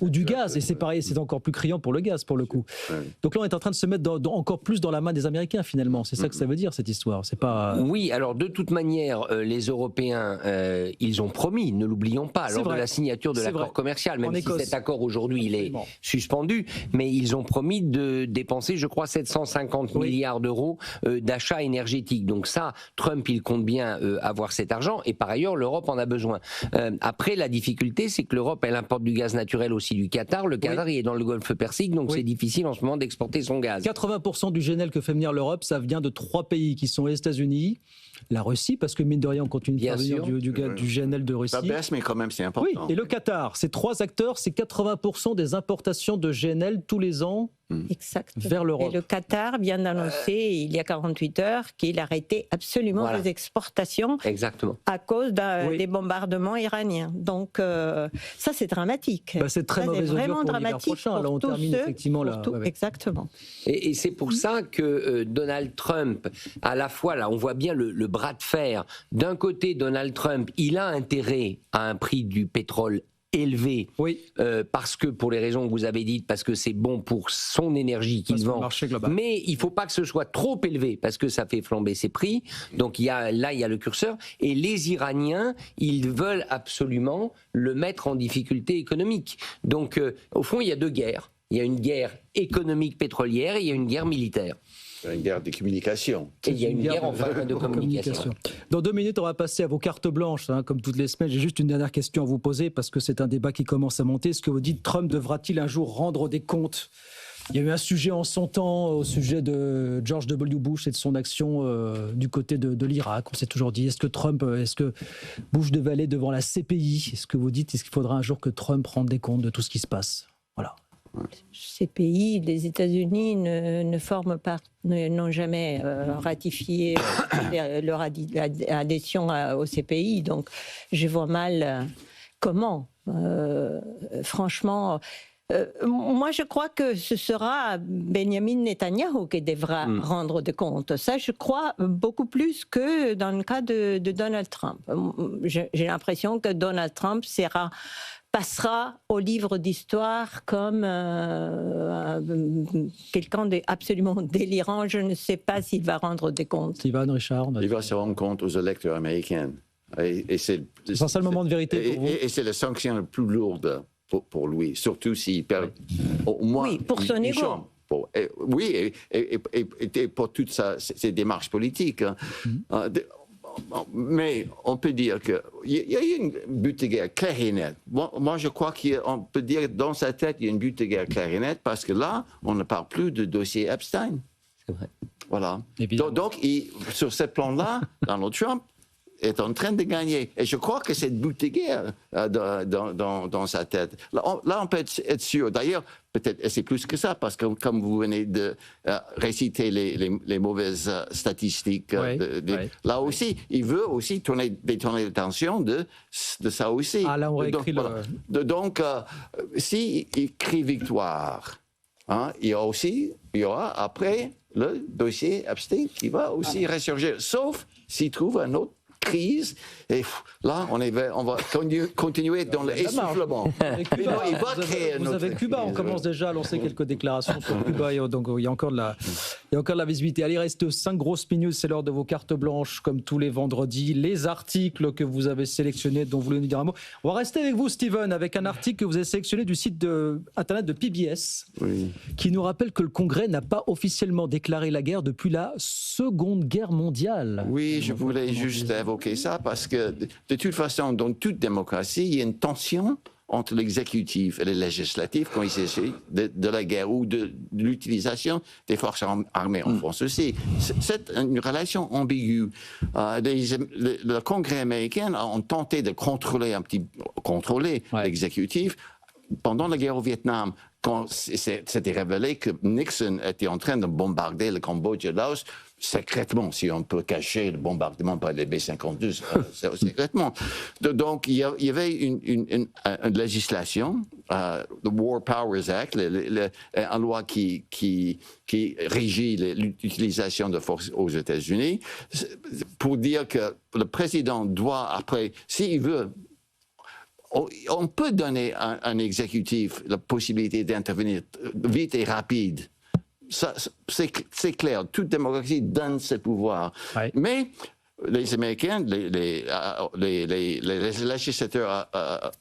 Ou du gaz. Et c'est pareil, c'est encore plus criant pour le gaz, pour le coup. Ouais. Donc là, on est en train de se mettre encore plus dans la main des Américains, finalement. C'est ça que ça veut dire, cette histoire. C'est pas... Oui, alors de toute manière, les Européens... ils ont promis, ne l'oublions pas, lors de la signature de l'accord commercial, même si cet accord aujourd'hui il est suspendu, mais ils ont promis de dépenser, je crois, 750 milliards d'euros d'achats énergétiques. Donc ça, Trump, il compte bien avoir cet argent, et par ailleurs, l'Europe en a besoin. Après, la difficulté, c'est que l'Europe, elle importe du gaz naturel aussi du Qatar. Le Qatar, il est dans le Golfe Persique, donc c'est difficile en ce moment d'exporter son gaz. 80% du GNL que fait venir l'Europe, ça vient de 3 pays qui sont les États-Unis, la Russie, parce que mine de rien, on continue de faire venir du GNL de Russie. Ça baisse, mais quand même, c'est important. Oui, et le Qatar, ces 3 acteurs, c'est 80% des importations de GNL tous les ans vers l'Europe. Et le Qatar vient d'annoncer, il y a 48 heures, qu'il arrêtait absolument les exportations à cause des bombardements iraniens. Donc, ça, c'est dramatique. Bah, c'est très mauvais augure pour l'hiver prochain. Là, on termine effectivement là. Exactement. Et c'est pour ça que Donald Trump, à la fois, là, on voit bien le bras de fer. D'un côté, Donald Trump, il a intérêt à un prix du pétrole élevé, parce que, pour les raisons que vous avez dites, parce que c'est bon pour son énergie qu'il vend, mais il ne faut pas que ce soit trop élevé, parce que ça fait flamber ses prix. Donc il y a le curseur, et les Iraniens, ils veulent absolument le mettre en difficulté économique. Donc au fond, il y a 2 guerres. Il y a une guerre économique pétrolière et il y a une guerre militaire. Une guerre de communication. Et il y a une guerre enfin de communication. Dans 2 minutes, on va passer à vos cartes blanches, comme toutes les semaines. J'ai juste une dernière question à vous poser, parce que c'est un débat qui commence à monter. Est-ce que vous dites, Trump devra-t-il un jour rendre des comptes? Il y a eu un sujet en son temps au sujet de George W. Bush et de son action du côté de l'Irak. On s'est toujours dit, est-ce que Bush devait aller devant la CPI? Est-ce que vous dites, est-ce qu'il faudra un jour que Trump rende des comptes de tout ce qui se passe? Voilà. Ces pays, les États-Unis n'ont jamais ratifié leur adhésion au CPI. Donc, je vois mal comment. Franchement, moi, je crois que ce sera Benjamin Netanyahou qui devra rendre des comptes. Ça, je crois beaucoup plus que dans le cas de Donald Trump. J'ai l'impression que Donald Trump passera au livre d'histoire comme quelqu'un d'absolument délirant. Je ne sais pas s'il va rendre des comptes. Ivan, Richard, il va se rendre compte aux électeurs américains. Et c'est ça le moment de vérité pour vous. Et c'est la sanction la plus lourde pour lui, surtout s'il perd au moins... Oui, pour son égo. Oui, et pour toutes ses démarches politiques. Mais on peut dire qu'il y a une but de guerre claire et nette. Moi, je crois qu'on peut dire que dans sa tête, il y a une but de guerre claire et nette, parce que là, on ne parle plus de dossier Epstein. C'est vrai. Voilà. Donc sur ce plan-là, Donald Trump est en train de gagner. Et je crois que c'est une but de guerre dans sa tête. Là, on peut être sûr. D'ailleurs, peut-être c'est plus que ça, parce que comme vous venez de réciter les mauvaises statistiques, là aussi, il veut aussi détourner l'attention de ça aussi. Ah, là, on réécrit Donc, s'il crie victoire, il y aura après le dossier Epstein qui va aussi ressurgir, sauf s'il trouve un autre crise. Et là, on va continuer dans l'essoufflement. Vous avez Cuba, on commence déjà à lancer quelques déclarations sur Cuba, donc il y a encore de la visibilité. Allez, il reste 5 grosses minutes, c'est l'heure de vos cartes blanches, comme tous les vendredis. Les articles que vous avez sélectionnés, dont vous voulez nous dire un mot. On va rester avec vous, Steven, avec un article que vous avez sélectionné du site internet de PBS, qui nous rappelle que le Congrès n'a pas officiellement déclaré la guerre depuis la Seconde Guerre mondiale. Oui, je voulais juste évoquer ça, parce que de toute façon, dans toute démocratie, il y a une tension entre l'exécutif et le législatif quand il s'agit de la guerre ou de l'utilisation des forces armées en France aussi. C'est une relation ambiguë. Le Congrès américain a tenté de contrôler l'exécutif pendant la guerre au Vietnam, quand c'était révélé que Nixon était en train de bombarder le Cambodge et le Laos secrètement, si on peut cacher le bombardement par les B-52 secrètement. Donc, il y avait une législation, le War Powers Act, une loi qui régit l'utilisation de forces aux États-Unis, pour dire que le président doit, après, s'il veut, on peut donner à un exécutif la possibilité d'intervenir vite et rapide. C'est clair, toute démocratie donne ce pouvoir. Ouais. Mais les Américains, les législateurs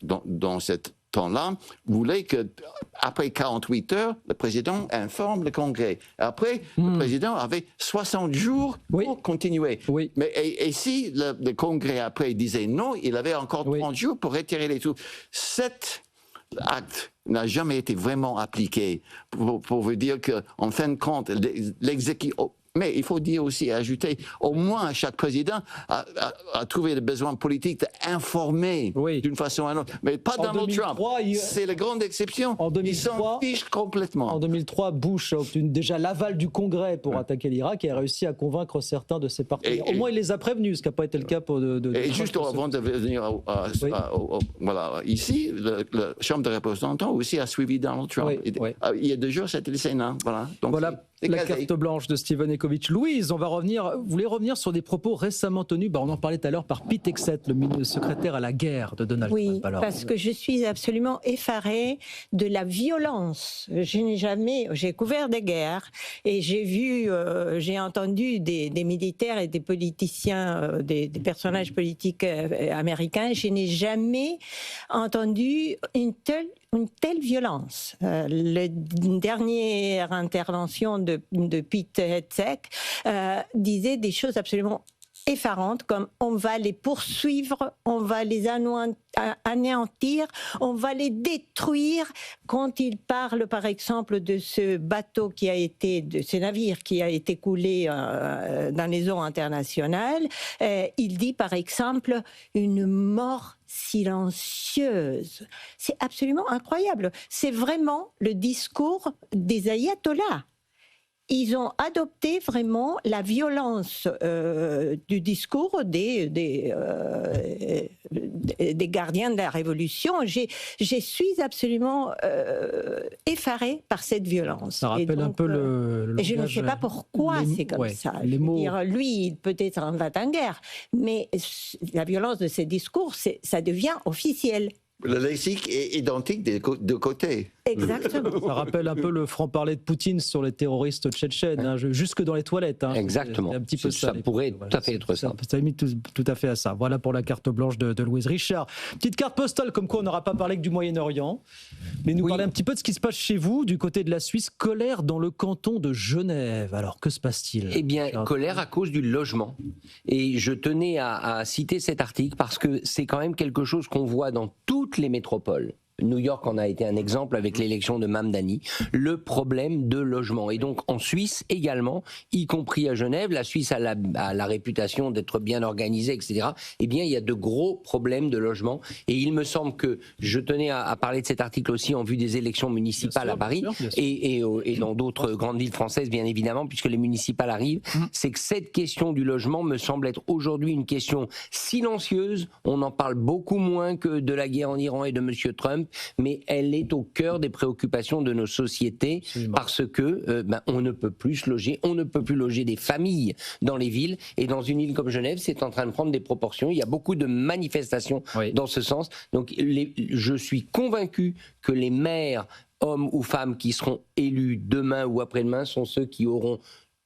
dans ce temps-là voulaient qu'après 48 heures, le président informe le Congrès. Après, le président avait 60 jours pour continuer. Oui. Mais, et si le Congrès après disait non, il avait encore 30 jours pour retirer les troupes. Cet acte n'a jamais été vraiment appliqué pour vous dire qu'en fin de compte, l'exécutif... Mais il faut dire aussi, ajouter, au moins chaque président a trouvé le besoin politique d'informer d'une façon ou d'une autre. Mais pas Donald Trump. C'est la grande exception. Il s'en fiche complètement. En 2003, Bush a obtenu déjà l'aval du Congrès pour attaquer l'Irak et a réussi à convaincre certains de ses partenaires. Au moins, il les a prévenus, ce qui n'a pas été le cas pour Et juste avant de venir ici, la Chambre des représentants aussi a suivi Donald Trump. Il y a 2 jours, c'était le Sénat. Donc, voilà la carte blanche de Steven Ecovitch. Louise, vous voulez revenir sur des propos récemment tenus, on en parlait tout à l'heure, par Pete Hegseth, le secrétaire à la guerre de Donald Trump. Oui, parce que je suis absolument effarée de la violence. J'ai couvert des guerres et j'ai entendu des militaires et des politiciens, des personnages politiques américains. Je n'ai jamais entendu une telle violence. La dernière intervention de Pete Hegseth disait des choses absolument effarantes, comme on va les poursuivre, on va les anéantir, on va les détruire. Quand il parle, par exemple, de ce bateau de ce navire qui a été coulé dans les eaux internationales, il dit, par exemple, une mort silencieuse. C'est absolument incroyable. C'est vraiment le discours des ayatollahs. Ils ont adopté vraiment la violence du discours des gardiens de la Révolution. Je suis absolument effarée par cette violence. Ça rappelle un peu le et je ne sais pas pourquoi c'est comme ça. Lui, il peut être en va-t-en-guerre, mais la violence de ces discours, ça devient officiel. Le lexique est identique des deux côtés. Exactement. Ça rappelle un peu le franc-parler de Poutine sur les terroristes tchétchènes, jusque dans les toilettes. Exactement. Un petit peu ça pourrait tout à fait être ça. Ça limite tout à fait à ça. Voilà pour la carte blanche de Louise. Richard, petite carte postale, comme quoi on n'aura pas parlé que du Moyen-Orient, mais nous parler un petit peu de ce qui se passe chez vous, du côté de la Suisse. Colère dans le canton de Genève. Alors, que se passe-t-il ? Eh bien, colère à cause du logement. Et je tenais à citer cet article parce que c'est quand même quelque chose qu'on voit dans toutes les métropoles. New York en a été un exemple avec l'élection de Mamdani, le problème de logement. Et donc en Suisse également, y compris à Genève, la Suisse a la réputation d'être bien organisée, etc. Eh bien, il y a de gros problèmes de logement. Et il me semble que je tenais à parler de cet article aussi en vue des élections municipales à Paris et dans d'autres grandes villes françaises, bien évidemment, puisque les municipales arrivent. C'est que cette question du logement me semble être aujourd'hui une question silencieuse. On en parle beaucoup moins que de la guerre en Iran et de M. Trump. Trump, mais elle est au cœur des préoccupations de nos sociétés. Absolument. Parce que on ne peut plus se loger, on ne peut plus loger des familles dans les villes, et dans une île comme Genève, c'est en train de prendre des proportions. Il y a beaucoup de manifestations dans ce sens. Donc je suis convaincu que les maires, hommes ou femmes, qui seront élus demain ou après-demain sont ceux qui auront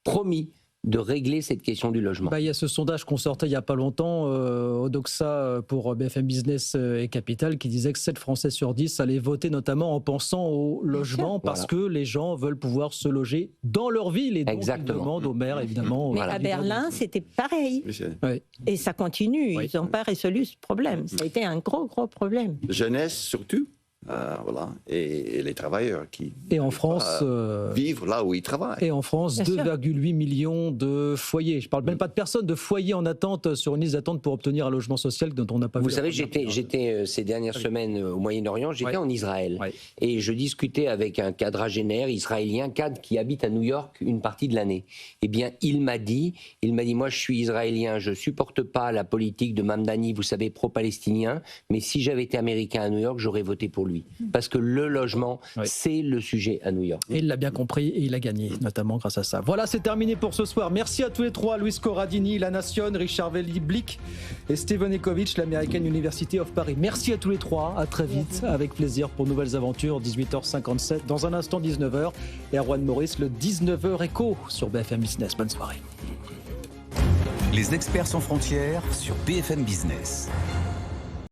promis de régler cette question du logement. Il y a ce sondage qu'on sortait il n'y a pas longtemps, Odoxa pour BFM Business et Capital, qui disait que 7 Français sur 10 allaient voter notamment en pensant au logement, parce que les gens veulent pouvoir se loger dans leur ville, et donc ils demandent aux maires, évidemment. Mais à Berlin, c'était pareil. Oui. Et ça continue, ils n'ont pas résolu ce problème. Ça a été un gros problème. Jeunesse surtout. Voilà, et les travailleurs qui vivent là où ils travaillent. Et en France, 2,8 millions de foyers. Je ne parle même pas de personnes, de foyers en attente, sur une liste d'attente pour obtenir un logement social dont on n'a pas vu. Vous savez, j'étais ces dernières semaines au Moyen-Orient, j'étais en Israël. Et je discutais avec un quadragénaire israélien, cadre qui habite à New York une partie de l'année. Eh bien, il m'a dit, moi je suis israélien, je ne supporte pas la politique de Mamdani, vous savez, pro-palestinien, mais si j'avais été américain à New York, j'aurais voté pour lui. Parce que le logement, c'est le sujet à New York. Et il l'a bien compris et il a gagné, notamment grâce à ça. Voilà, c'est terminé pour ce soir. Merci à tous les trois, Luis Corradini, La Nation, Richard Velli-Blick et Steven Ekovitch, l'American University of Paris. Merci à tous les trois, à très vite, avec plaisir pour nouvelles aventures, 18h57, dans un instant 19h, et Erwan Morris, le 19h Écho sur BFM Business. Bonne soirée. Les experts sans frontières sur BFM Business.